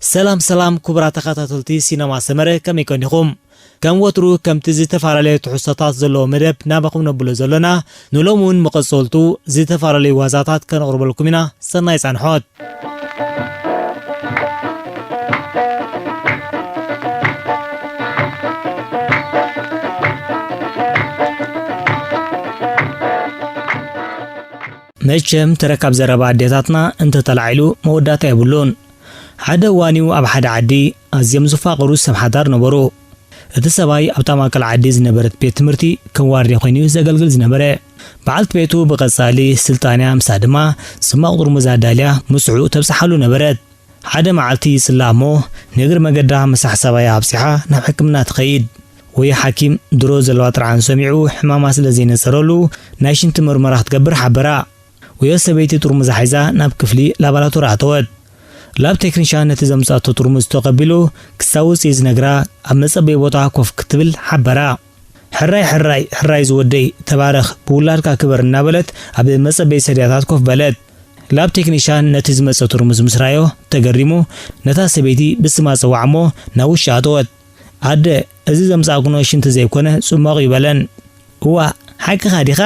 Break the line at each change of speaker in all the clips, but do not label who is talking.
سلام كبرى تخاطلتي سينما سمره كم يكونكم كم وترو كم تزيتفارلي تحسطات زلو مدب نابقم نبلو زلنا نلومون مقصولتو زيتفارلي وازاتات كان قرب لكمنا سنايس عن حوت مچم تركب زربا عديتاتنا انت طلعيلو موداتا يبلون حدا وانيو اب حدا عدي ازيم زفاقرو سب حدار نبرو እቲ ሰባይ ኣብታ ማእከል ዓዲ ዝነበረት ቤት ትምህርቲ ከዋርዲ ኮይኑ ዘገልግል ዝነበረ በዓልት ቤቱ በቀጻሊ ስልጣንያ ምሳ ድማ ስማቅ ጥርሙዝ አዳልያ ምስዑ ተብሳሐሉ ነበረት ሓደ መዓልቲ ይስላሞ ንግር መገዳ መሳሕ ሰባይ ኣብሲሓ ናብ ሕክምና ትኸይድ ወይ ሓኪም ድሮ ዘለዋ ጥራን ሰሚዑ ሕማማ ስለዘይነሰረሉ ናይ ሽንቲ ምርመራ ክትገብር ሓበራ ወይ ሰበይቲ ጥርሙዝ ሒዛ ናብ ክፍሊ ላቦራቶሪ ኣተወት ላብ ቴክኒሻን ነቲ ዘምጻቶ ጥርሙዝ ተቀቢሉ ክሳውስ ይዝነግራ ኣብ መጸበይ ቦታ ኮፍ ክትብል ሓበራ ሕራይ ዝወደይ ተባረኽ ብውላድካ ክበር እናበለት ኣብ መጸበይ ሰዲያታት ኮፍ በለት ላብ ቴክኒሻን ነቲ ዝመጸ ጥርሙዝ ምስራዮ ተገሪሙ ነታ ሰበይቲ ብስማ ጽዋዕሞ ናውሽ ኣተወት ኣደ እዚ ዘምጻግኖ ሽንት ዘይኮነ ጽማቕ ይበለን ዋ ሓቂ ኻዲኻ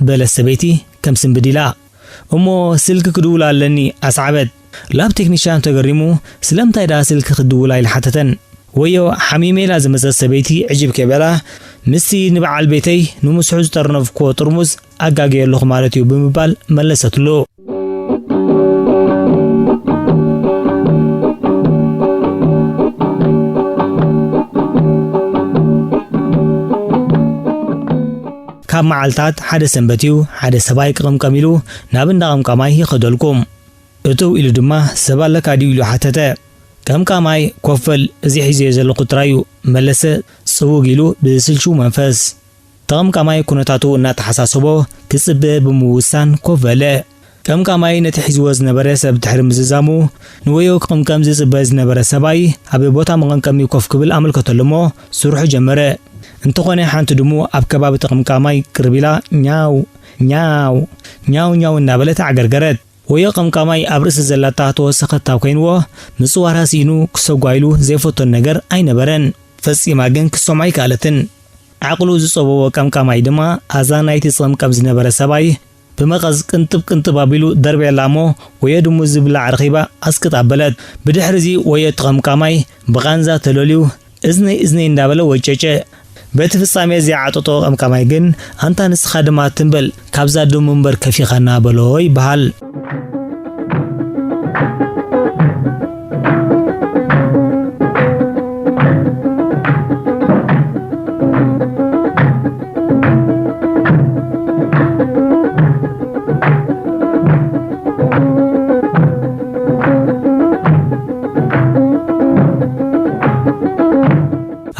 በለ ሰበይቲ ከም ስንብዲላ እሞ ስልክ ክድውል ኣለኒ ኣስዓበት ላብ ቴክኒሻን ተገሪሙ ስለምታይ ዳ ስልክ ክድውል ኣይልሓተተን ወዮ ሓሚሜላ ዝመጸ ሰበይቲ ዕጅብ ከበላ ምስቲ ንበዓል ቤተይ ንሙስሑ ዝጠርነፍኮ ጥርሙዝ ኣጋገየለኹ ማለት እዩ ብምባል መለሰትሉ ካብ መዓልታት ሓደ ሰንበትዩ ሓደ ሰባይ ቅምቀሚሉ ናብ እንዳቀምቀማይ ይኸደልኩም እቱ ኢሉ ድማ ሰባለካ ዲዩ ኢሉ ሓተተ ቀምቀማይ ኮፈል እዚ ሒዘ ዘለኹ ጥራዩ መለሰ ጽውግ ኢሉ ብስልሹ መንፈስ ተቀምቀማይ ኩነታቱ እናተሓሳሰቦ ክጽበ ብምውሳን ኮፈለ ቀምቀማይ ነቲ ሒዝዎ ዝነበረ ሰብ ድሕሪ ምዝዛሙ ንወዮ ቅምቀም ዝጽበ ዝነበረ ሰባይ ኣብ ቦታ መቀምቀሚ ኮፍ ክብል ኣመልከተሎሞ ስርሑ ጀመረ እንተኾነ ሓንቲ ድሙ ኣብ ከባቢ ተቀምቀማይ ቅርቢላ ኛው እናበለት ኣገርገረት ወዮ ቀምቀማይ ኣብ ርእሲ ዘላታ ተወሰኸታ ኮይንዎ ምጽዋራ ሲኑ ክሰጓይሉ ዘይፈቶን ነገር ኣይነበረን ፈጺማ ግን ክሰማይ ካለትን ዓቅሉ ዝጸበቦ ቀምቀማይ ድማ ኣዛናይቲ ጸምቀም ዝነበረ ሰባይ በመቀዝ ቅንጥብ አቢሉ ደርቤላሞ ወዮ ድሙ ዝብላ ዓርኺባ ኣስከጣበለት ብድሕሪዚ ወዮ ተቀምቀማይ በቃንዛ ተለሊው እዝኔ እንዳበለ ወጨጨ በቲ ፍጻሜ ዝዓጠጦ ቀምቀማይ ግን አንታ ንስኻ ድማ ትንበል ካብዛ ደሙ መንበር ከፊኻና በሎይ በሃል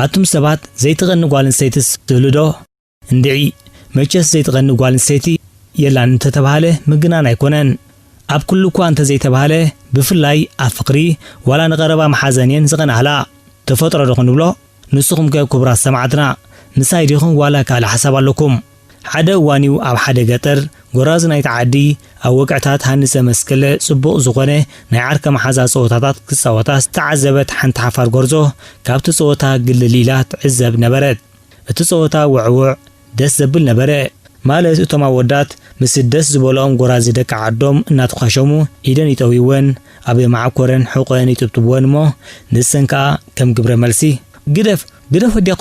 አቱም ሰባት ዘይትغن ጓልን ሰይትስ ትብልዶ እንድዒ መቸስ ዘይትغن ጓልን ሰይቲ የላን ተተባሃለ ምግናን ኣይኮነን ኣብ ኩሉ እኳ እንተ ዘይተባሃለ ብፍላይ ኣብ ፍቅሪ ዋላ ንቀረባ መሓዘንየን ዝቀናላ ተፈጥሮ ደኹን ብሎ ንስኹም ከክብራት ሰማዕትና ምሳይ ዲኹም ዋላ ካለ ሓሳብ ኣለኩም ሓደ ዋኒው ኣብ ሓደ ገጠር ጎራዝ ናይ ተዓዲ ኣብ ወቅዕታት ሃንሰ መስከለ ጽቡቕ ዝኾነ ናይ ዓርከ መሓዛ ጸወታታት ክጻወታ ዝተዓዘበት ሓንቲ ሓፋር ጎርዞ ካብቲ ጸወታ ግልሊላ ትዕዘብ ነበረት እቲ ጸወታ ውዕውዕ ደስ ዘብል ነበረ ማለት እቶም ኣወዳት ምስ ደስ ዝበሎም ጎራዝ ደቂ ዓዶም እናተኻሸሙ ኢደን ይጠዊወን ኣብ ማዕኮረን ሕቆን ይጥብጥብወን ሞ ንሰንካ ከም ግብረ መልሲ ግደፍ ወዲያ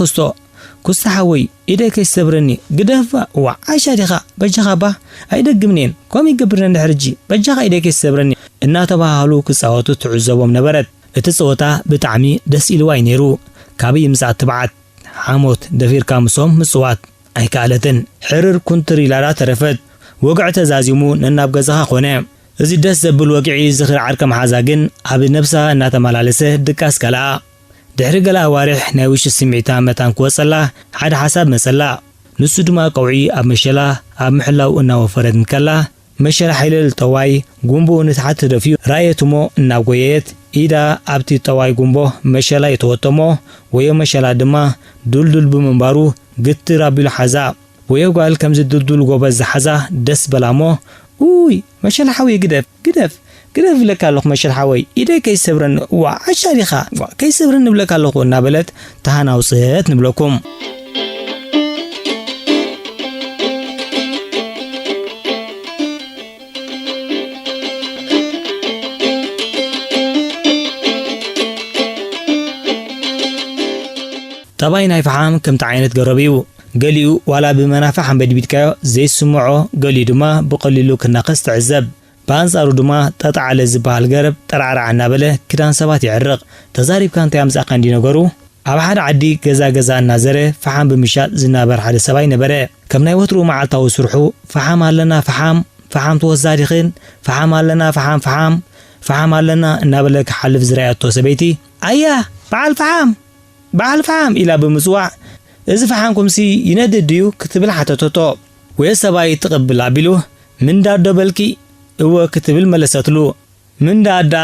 ኩስታሐወይ ኢደ ከይሰብረኒ ግደፋ ወዓሻ ዲኻ በጃኻ ባ ኣይደግምኔን ኮም ይገብርነ ድሕርጂ በጃኻ ኢደ ከይሰብረኒ እናተባሃሉ ክጻወቱ ትዕዘቦም ነበረት እቲ ጸወታ ብጣዕሚ ደስ ኢልዋይ ነይሩ ካብይ ምሳት ትብዓት ሓሞት ደፊርካ ምሶም ምጽዋት ኣይካለትን ሕርር ኩንትር ኢላላ ተረፈት ወግዕ ተዛዚሙ ነናብ ገዛኻ ኾነ እዚ ደስ ዘብል ወግዒ ዝኽር ዓርከ መሓዛ ግን ኣብ ነብሳ እናተመላለሰ ድቃስ ከላ ድሕሪ ገላ ኣዋርሕ ናይ ውሽ ስምዒታ መታን ክወጸላ ሓደ ሓሳብ መጸላ ንሱ ድማ ቀውዒ ኣብ መሸላ ኣብ ምሕላው እናወፈረት እንከላ መሸላ ሓይለል ጠዋይ ጉንቦ ንታሕት ደፊዩ ራእየትሞ እናጎየት ኢዳ ኣብቲ ጠዋይ ጉንቦ መሸላ የተወጠሞ ወዮ መሸላ ድማ ዱልዱል ብምንባሩ ግትር ኣቢሉ ሓዛ ወዮ ጓል ከምዚ ዱልዱል ጎበዝ ዝሓዛ ደስ በላሞ ውይ መሸላ ሓዊ ግደፍ كده فلك الله مشر حوي إذا كيسبرن وعشاريخا كيسبرن نبلك الله ونابلت تهانا وصيت نبلكم طبعاً هاي فحام كم تعينت قربيو قاليو ولا بمنافع عم بدي بيتكاو زي السمعو قالي دما بقليلو كناقص تعذب بانصارو دما تطع على زبال قرب ترعر عنا بله كدان سبات يعرق تزاريب كان تيامز أقان دي نقرو أبحاد عدي قزا النازره فحام بمشات زنابر حد سباي نبره كم نيوترو مع التوسرحو فحام لنا فحام توزاريخين فحام لنا فحام لنا نابلك حلف زراعة توسبيتي أيه بعل فحام إلى بمزوع إذا فحامكم سي يندد ديو كتب حتى توتو ويسباي تقبل عبيلو من داد بلكي هو كتب الملساتلو من داد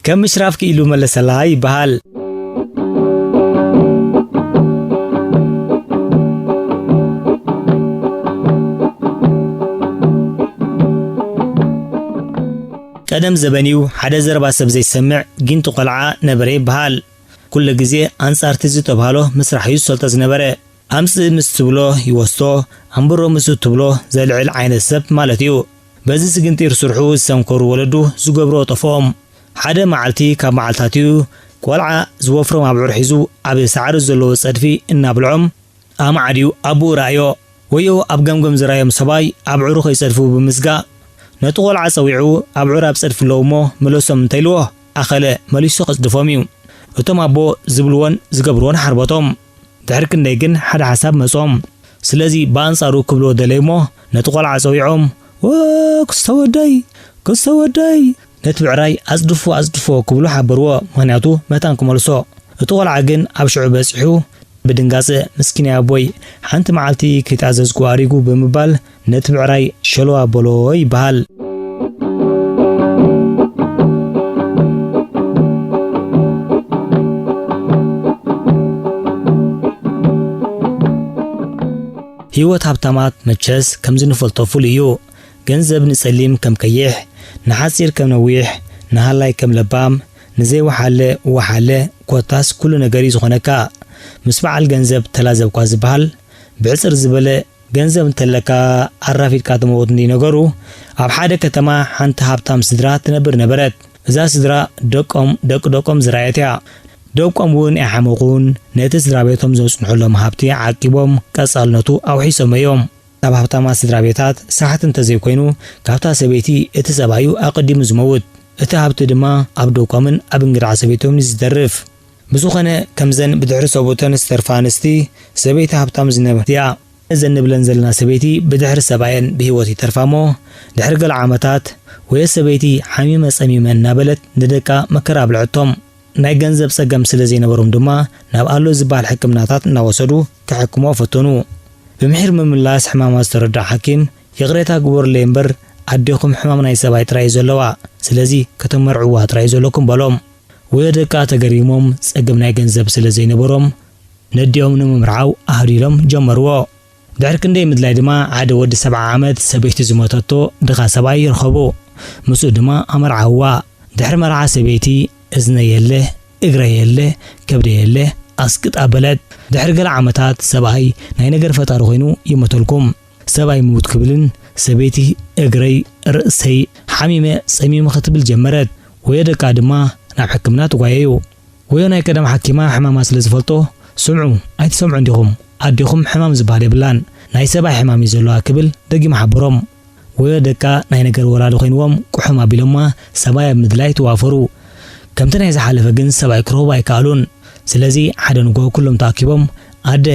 كم مشرافك إلو ملسلاي بحال قدم زبنيو حدا زربا سب زي سمع جنتو قلعة نبري بحال كل جزء أنصار تزي تبهاله مسرح يوصل تزنبره أمس مستبلو يوستو أمبرو مسو تبلو زي العل عين السبت مالتيو بزي سجنتير سرحو سمكور ولدو زقبرو طفوم حدا معلتي كمعلتاتيو كولعة زوفرو مابعور حيزو أبي سعر الزلو صدفي إنا بالعم أما عديو أبو رايو ويو أبقمقم زرايم صباي أبعورو خيصدفو بمسقا نتغول عصويعو أبعور أبصدف اللومو ملوسو منتيلوه أخلا مليسو قصدفوميو እቶም አቦ ዝብልዎን ዝገብርዎን ሓርበቶም ድሕርክ እንደግን ሓደ ሓሳብ መጾም ስለዚ በአንጻሩ ክብሎ ደለይሞ ነቲ ቆልዓ ፀዊዖም ክስተወደይ ነቲ ብዕራይ አጽድፎ ክብሉ ሓበርዎ ምክንያቱ መታን ክመልሶ እቲ ቆልዓ ግን ኣብ ሽዑ በፂሑ ብድንጋጽ ምስኪን አቦይ ሓንቲ መዓልቲ ከይታዘዝኩ አሪጉ ብምባል ነቲ ብዕራይ ሸሎ አበሎ ይበሃል هيوت هبتامات متشس كم زنفلطو فوليو ገንዘብ ንጸሊም ከም ከይሕ ንሓጺር ከም ነዊሕ ንሃላይ ከም ለባም ንዘይ ወሓለ ኮታስ ኩሉ ነገሪ ዝኾነካ ምስ በዓል ገንዘብ ተላዘብኳ ዝበሃል ብዕጽር ዝበለ ገንዘብ እንተለካ አራፊድካ ተመውት እንዲነገሩ ኣብ ሓደ ከተማ ሓንቲ ሃብታም ስድራ ትነብር ነበረት እዛ ስድራ ደቆም ዝራየትያ ደቆም ውን ያሐመቁን ነቲ ስድራ ቤቶም ዘጽንሑሎም ሃብቲ ዓቂቦም ቀጻልነቱ አውሒሶም እዮም ኣብ ሃብታማ ስድራ ቤታት ስራሕት እንተዘይኮይኑ ካብታ ሰበይቲ እቲ ሰባዩ አቀዲሙ ዝመውት እቲ ሃብቲ ድማ ኣብ ደቆምን ኣብ እንግዳ ሰበይቶም ዝደርፍ ብዙኾነ ከምዘን ብድሕሪ ሰቦተን ስተርፋንስቲ ሰበይቲ ሃብታም ዝነበርያ እዘን ንብለን ዘለና ሰበይቲ ብድሕሪ ሰባየን ብህይወት ይተርፋሞ ድሕሪ ገለ ዓመታት ወይ ሰበይቲ ሓሚመ ጸሚመን ናበለት ንደቃ መከራ ብልዕቶም ናይ ገንዘብ ጸገም ስለ ዘይነበሮም ድማ ናብ አሎ ዝበሃል ሕክምናታት እናወሰዱ ክሕክሞ ፈተኑ بمحير مملاس حمامات تردع حكيم يغريتا قبور لينبر عديكم حمام ناي سباي تراي زلوا سلازي كتمرعوا تراي زلوكم بلوم ويدكا تقريموم سقم ناي گنزب سلازي نبروم نديوم نمرعاو اهريلوم جمروا دعرك ندي مدلاي دما عاد ود 7 عامات سبيت زموتاتو دغا سباي يرخبو مسو دما امرعوا دحر مرعا سبيتي اذن يله اغرا يله كبد يله اسقط ابلد دحر ገለ ዓመታት ሰባይ ናይ ነገር ፈጣሪ ኮይኑ ይመተልኩም ሰባይ ሙት ክብልን ሰበይቲ እግረይ ርእሰይ ሓሚመ ጸሚመ ክትብል ጀመረት ወየደቃ ድማ ናብ ሕክምና ተጓየዩ ወይ ናይ ቀደም ሐኪማ ሕማማ ስለ ዝፈልጦ ስምዑ ኣይትሰምዑ እንዲኹም አዲኹም ሕማም ዝበሃል ይብላን ናይ ሰባይ ሕማም ይዘለዋ ክብል ደጊማ ሓበሮም ወየደቃ ናይ ነገር ወላዲ ኮይንዎም ቁሑም አቢሎማ ሰባይ ምድላይ ተዋፈሩ ከምቲ ናይ ዝሓለፈ ግን ሰባይ ክሮባ ይካሉን ስለዚህ ሓደ ንጎ ኩሎም ታኪቦም አደ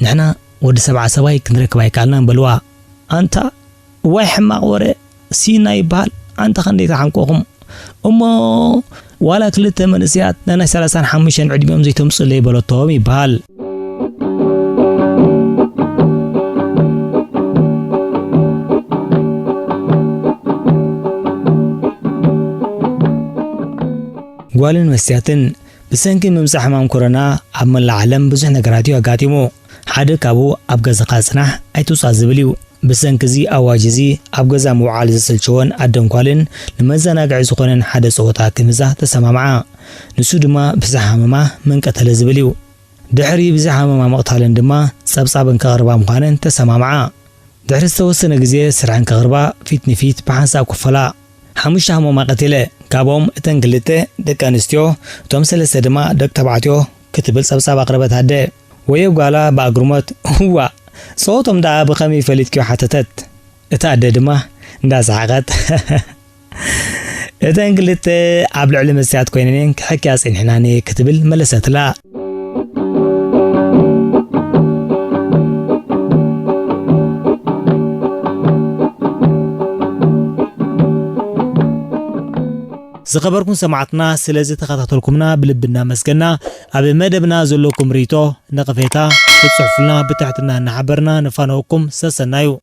ንሕና ወዲ 7 ሰባይ ክንረክብ አይካልና በልዋ አንታ ወይ ሕማቅ ወረ ሲና ይባል አንታ ክንደይ ተሓንቆኹም እሞ ዋላ ክልተ መንስያት ናይ 35 ዕድሜኦም ዘይተምጽለ ይበለቶም ይባል ጓልን መስያትን بسنك ممسح حمام كورونا عمل العالم بزح نگراتيو اگاتيمو حد كابو اب گزقا صنح ايتو صازبليو ብሰንክዚ ኣዋጅዚ ኣብ ገዛ ምውዓል ዝስልችወን ኣደንኳልን ንመዘናግዒ ዝኾነን ሓደ ፀወታ ክምዛ ተሰማምዓ ንሱ ድማ ብዛሕ ሃመማ መንቀተለ ዝብል እዩ ድሕሪ ብዛሕ ሃመማ መቕታልን ድማ ጸብጻብን ከቕርባ ምዃነን ተሰማምዓ ድሕሪ ዝተወሰነ ግዜ ስርዓን ከቕርባ ፊት ንፊት ብሓንሳብ ክፈላ ሓሙሽተ ሃመማ ቀቲለ ካብኦም እተን ክልተ ደቂ ኣንስትዮ እቶም ሰለስተ ድማ ደቂ ተባዕትዮ ክትብል ጸብጻብ ኣቕረበት ኣደ ወየው ጓላ ብኣግርሞት ህዋ صوتهم دا بخمي فليت كيو حتتت اتا دما دا زعقت اتا انقلت عبل علم السياد كوينين كحكي اسين حناني كتبل ملست لا زخبركم سمعتنا سلازي تخططلكمنا بلبنا مسكنا أبي مدبنا زلوكم ريتو نقفيتا بتصحفنا بتحتنا نحبرنا نفانوكم سسنايو